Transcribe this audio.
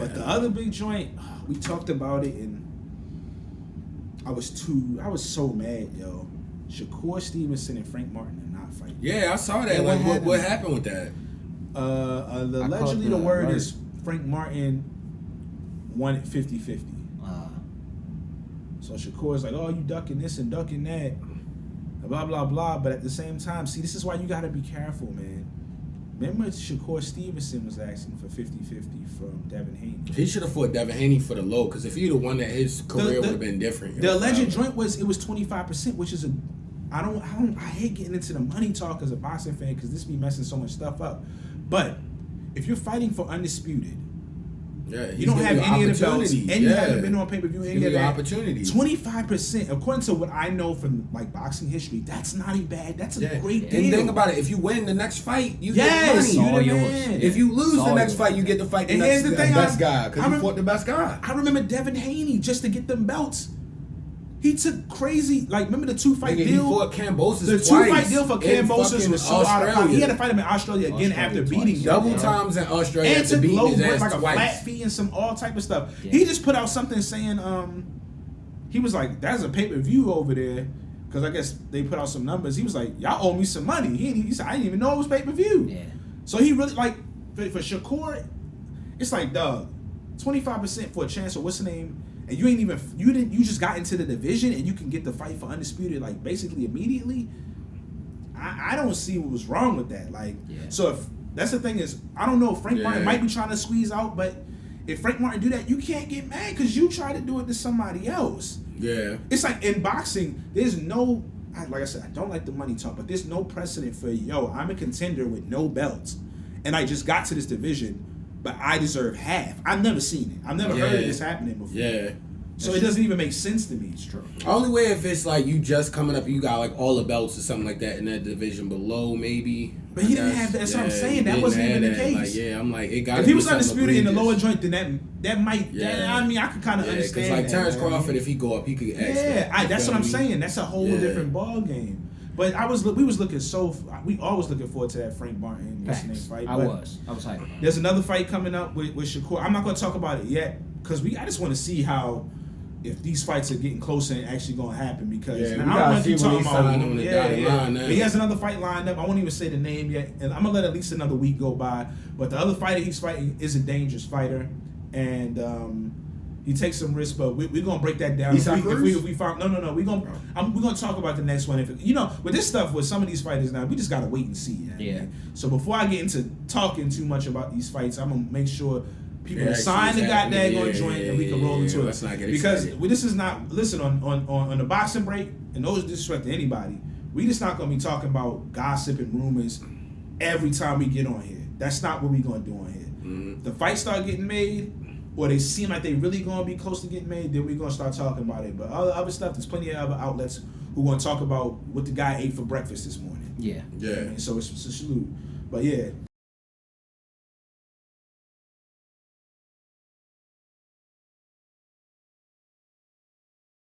But the other big joint, we talked about it, and I was so mad, yo. Shakur Stevenson and Frank Martin are not fighting. Yeah, I saw that. Like, what happened with that? Allegedly, the word is Frank Martin won it 50-50. So Shakur's like, oh, you ducking this and ducking that, blah, blah, blah. But at the same time, see, this is why you got to be careful, man. Remember Shakur Stevenson was asking for 50-50 from Devin Haney. He should have fought Devin Haney for the low, because if he'd have won that, his career would have been different. The alleged joint was 25%, which is I hate getting into the money talk as a boxing fan because this be messing so much stuff up. But if you're fighting for undisputed, you don't have any of the belts, and you haven't been on pay-per-view, any of that. Opportunity. 25%, according to what I know from like boxing history, that's not a bad. That's a great deal. And think about it: if you win the next fight, you get money. You're the man. If you lose the next fight, you get to fight the best guy because you fought the best guy. I remember Devin Haney just to get them belts. He took crazy, like, remember the 2-fight deal? He fought Kambosos The 2-fight deal for Kambosos was so out of pocket. He had to fight him in Australia again after beating him. Double times in Australia and after beating his ass like twice. A flat fee and some all type of stuff. Yeah. He just put out something saying, he was like, that's a pay-per-view over there. Because I guess they put out some numbers. He was like, y'all owe me some money. He said, I didn't even know it was pay-per-view. Yeah. So he really, like, for Shakur, it's like, dog, 25% for a chance of what's the name? And you just got into the division and you can get the fight for undisputed like basically immediately. I don't see what was wrong with that. Like, so if that's the thing is, I don't know if Frank Martin might be trying to squeeze out, but if Frank Martin do that, you can't get mad because you try to do it to somebody else. Yeah, it's like in boxing, there's no, like I said, I don't like the money talk, but there's no precedent for I'm a contender with no belts, and I just got to this division. But I deserve half. I've never seen it. I've never heard of this happening before. Yeah. So it doesn't even make sense to me. It's true. Only way if it's like you just coming up, you got like all the belts or something like that in that division below, maybe. But he didn't have that. That's what I'm saying. That wasn't even the case. Like, I'm like, it got. If he was undisputed in the lower joint, then that might. I mean, I could kind of understand. Because like Terrence Crawford, if he go up, he could. That's what I'm saying. That's a whole different ball game. But we always looking forward to that Frank Martin fight. I was hyped. There's another fight coming up with Shakur. I'm not going to talk about it yet because I just want to see if these fights are getting closer and actually going to happen because I don't want to keep talking about him. He has another fight lined up. I won't even say the name yet, and I'm gonna let at least another week go by. But the other fighter he's fighting is a dangerous fighter, and he takes some risks, but we're gonna break that down. If we found no, we're gonna talk about the next one. With this stuff with some of these fighters now, we just gotta wait and see. So before I get into talking too much about these fights, I'm gonna make sure people sign the goddamn joint and we can roll into it. Because this is not on the boxing break, and no disrespect to anybody, we just not gonna be talking about gossip and rumors every time we get on here. That's not what we gonna do on here. Mm-hmm. The fights start getting made, or they seem like they really gonna be close to getting made, then we're gonna start talking about it. But other stuff, there's plenty of other outlets who gonna talk about what the guy ate for breakfast this morning. Yeah. So it's a salute. But yeah.